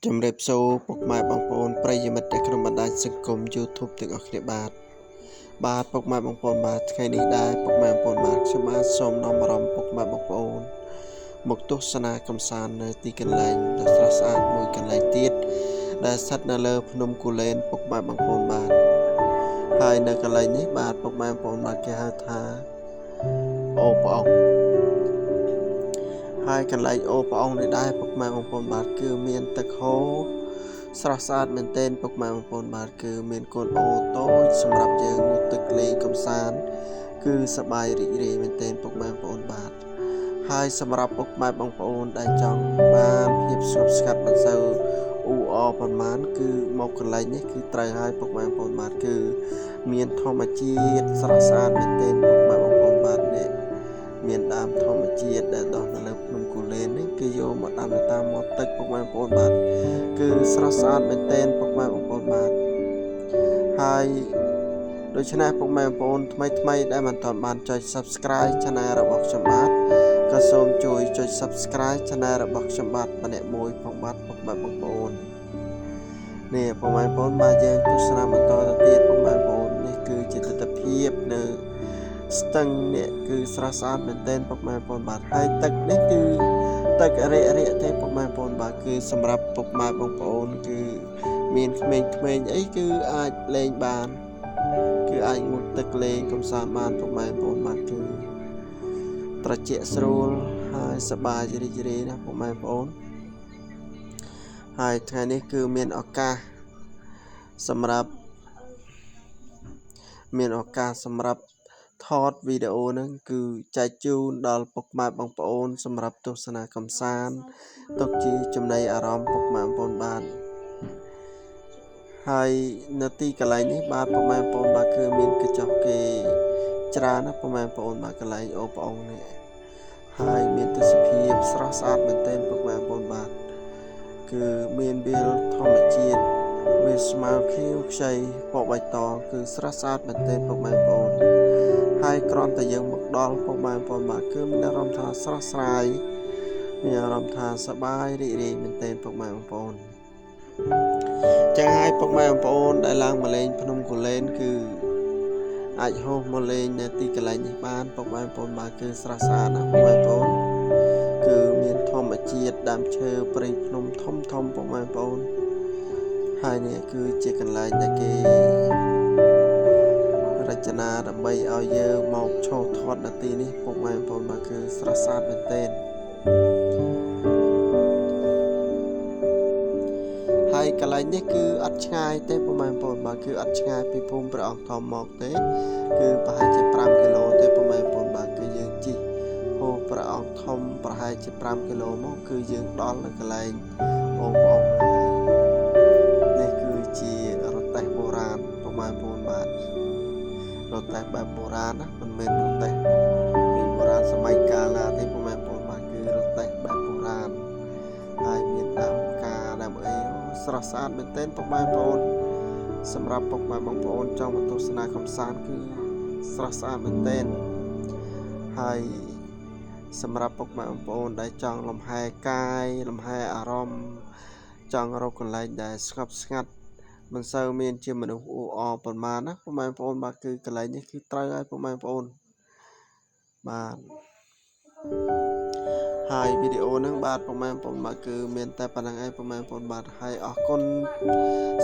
ជំរាបសួរពុកម៉ែបងប្អូនប្រិយមិត្តក្នុងបណ្ដាញសង្គម YouTube ទាំងអស់គ្នាបាទពុកម៉ែបងប្អូនបាទថ្ងៃនេះដែរពុកម៉ែបងប្អូនបាទខ្ញុំបាទសូមនាំអារម្មណ៍ពុកម៉ែបងប្អូនមកទស្សនាកម្សាន្តនៅទីកន្លែងដ៏ស្រស់ស្អាតមួយកន្លែងទៀតដែលស្ថិតនៅលើភ្នំគូលែនពុកម៉ែបងប្អូនបាទហើយនៅកន្លែងនេះបាទពុកម៉ែបងប្អូនបាទគេហៅថាអូព្រះអង្គហើយកន្លែងអូព្រះអង្គនេះដែរពុកម៉ែបងប្អូនបាទគឺមានទឹកហូរស្រស់ស្អាតមែនទែនពុកម៉ែបងប្អូនបាទគឺមានកូនអូតូចសម្រាប់យើងងូតទឹកលេងកម្សាន្តគឺសប្បាយរីករាយមែនទែនពុកម៉ែបងប្អូនបាទហើយសម្រាប់ពុកម៉ែបងប្អូនដែលចង់បានភាពស្ងប់ស្ងាត់មិនសូវអ៊ូអរប៉ុន្មានគឺមកកន្លែងនេះគឺត្រូវហើយពុកម៉ែបងប្អូនបាទគឺមានធម្មជាតិស្រស់ស្អាតមែនទែនពុកម៉ែបងប្អូនបាទនេះមានដើមធម្មជាតិដែលដុះនៅលើភ្នំគូលែននេះគឺយកមកដាំនៅតាមមាត់ទឹកពុកម៉ែបងប្អូនបាទគឺស្រស់ស្អាតមែនទែនពុកម៉ែបងប្អូនបាទហើយដូច្នេះពុកម៉ែបងប្អូនថ្មីដែលមិនទាន់បានចុច Subscribe Channel របស់ខ្ញុំបាទក៏សូមជួយចុច Subscribe Channel របស់ខ្ញុំបាទម្នាក់មួយផងបាទពុកម៉ែបងប្អូននេះពុកម៉ែបងប្អូនបាទយើងទស្សនាបន្តទៅទៀតពុកម៉ែបងប្អូននេះគឺជាទស្សនវិជ្ជានៅស្ទឹងនេះគឺស្រស់ស្អាតមែនទែនពុកម៉ែបងប្អូនបាទហើយទឹកនេះគឺទឹករាក់ទេពុកម៉ែបងប្អូនបាទគឺសម្រាប់ពុកម៉ែបងប្អូនគឺមានក្មេងៗអីគឺអាចលេងបានគឺអាចងូតទឹកលេងកម្សាន្តបានពុកម៉ែបងប្អូនបាទគឺត្រជាក់ស្រួលហើយសប្បាយរីករាយណាពុកម៉ែបងប្អូនហើយថ្ងៃនេះគឺមានឱកាសសម្រាប់ថតវីដេអូហ្នឹងគឺចែកជូនដល់ពុកម៉ែបងប្អូនសម្រាប់ទស្សនាកម្សាន្តទុកជាចំណីអារម្មណ៍ពុកម៉ែបងប្អូនបាទហើយនៅទីកន្លែងនេះបាទពុកម៉ែបងប្អូនបាទគឺមានកញ្ចក់គេច្រើនណាពុកម៉ែបងប្អូនបាទកន្លែងអូព្រះអង្គនេះហើយមានទេសភាពស្រស់ស្អាតមែនទែនពុកម៉ែបងប្អូនបាទគឺមានវាលធម្មជាតិវាស្មៅខៀវខ្ចីពណ៌បៃតងគឺស្រស់ស្អាតមែនទែនពុកម៉ែបងប្អូនហើយគ្រាន់តែយើងមកដល់ពុកម៉ែបងប្អូនបាទគឺមានអារម្មណ៍ថាស្រស់ស្រាយមានអារម្មណ៍ថាសប្បាយរីករាយមែនទែនពុកម៉ែបងប្អូនចឹងហើយពុកម៉ែបងប្អូនដែលឡើងមកលេងភ្នំគូលែនគឺអាចហោះមកលេងនៅទីកន្លែងនេះបានពុកម៉ែបងប្អូនបាទគឺស្រស់ស្អាតណាស់ពុកម៉ែបងប្អូនគឺមានធម្មជាតិដើមឈើព្រៃភ្នំធំពុកម៉ែបងប្អូនហើយនេះគឺជាកន្លែងដែលគេរចនាដើម្បីឲ្យយើងមកឈរថតនៅទីនេះពុកម៉ែបងប្អូនបាទគឺស្រស់ស្អាតមែនទែនហើយកន្លែងនេះគឺអត់ឆ្ងាយទេពុកម៉ែបងប្អូនបាទគឺអត់ឆ្ងាយពីភូមិព្រះអង្គធំមកទេគឺប្រហែលជា5គីឡូទេពុកម៉ែបងប្អូនបាទគឺយើងជិះហូរព្រះអង្គធំប្រហែលជា5គីឡូមកគឺយើងដល់នៅកន្លែងអូព្រះអង្គនេះគឺជារទេះបុរាណពុកម៉ែបងប្អូនបាទរទេះបែបបុរាណណាមិនមែនរទេះពីបុរាណសម័យកាលណាទេពុកម៉ែបងប្អូនបាទគឺរទេះបែបបុរាណហើយមានដើមផ្កាដើមអីស្រស់ស្អាតមែនទែនពុកម៉ែបងប្អូនសម្រាប់ពុកម៉ែបងប្អូនចង់មកទស្សនាកម្សាន្តគឺស្រស់ស្អាតមែនទែនហើយសម្រាប់ពុកម៉ែបងប្អូនដែលចង់លំហែកាយលំហែអារម្មណ៍ចង់រកកន្លែងដែលស្ងប់ស្ងាត់មិនសូវមានជាមនុស្សអ៊ូអរប៉ុន្មានណាពុកម៉ែបងប្អូនបាទគឺកន្លែងនេះគឺត្រូវហើយពុកម៉ែបងប្អូនបាទហើយវីដេអូហ្នឹងបាទពុកម៉ែបងប្អូនបាទគឺមានតែប៉ុណ្្នឹងឯងពុកម៉ែបងប្អូនបាទហើយអរគុណ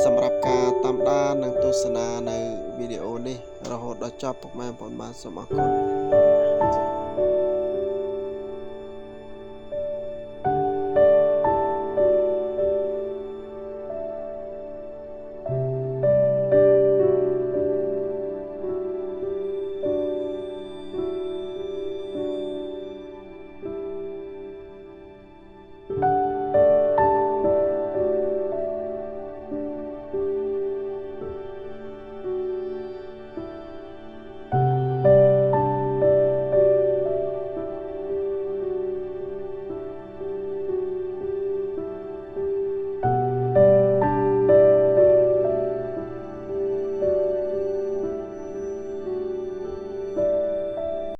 សម្រាប់ការតាមដាននិងទស្សនានៅវីដេអូនេះរហូតដល់ចប់ពុកម៉ែបងប្អូនបាទសូមអរគុណ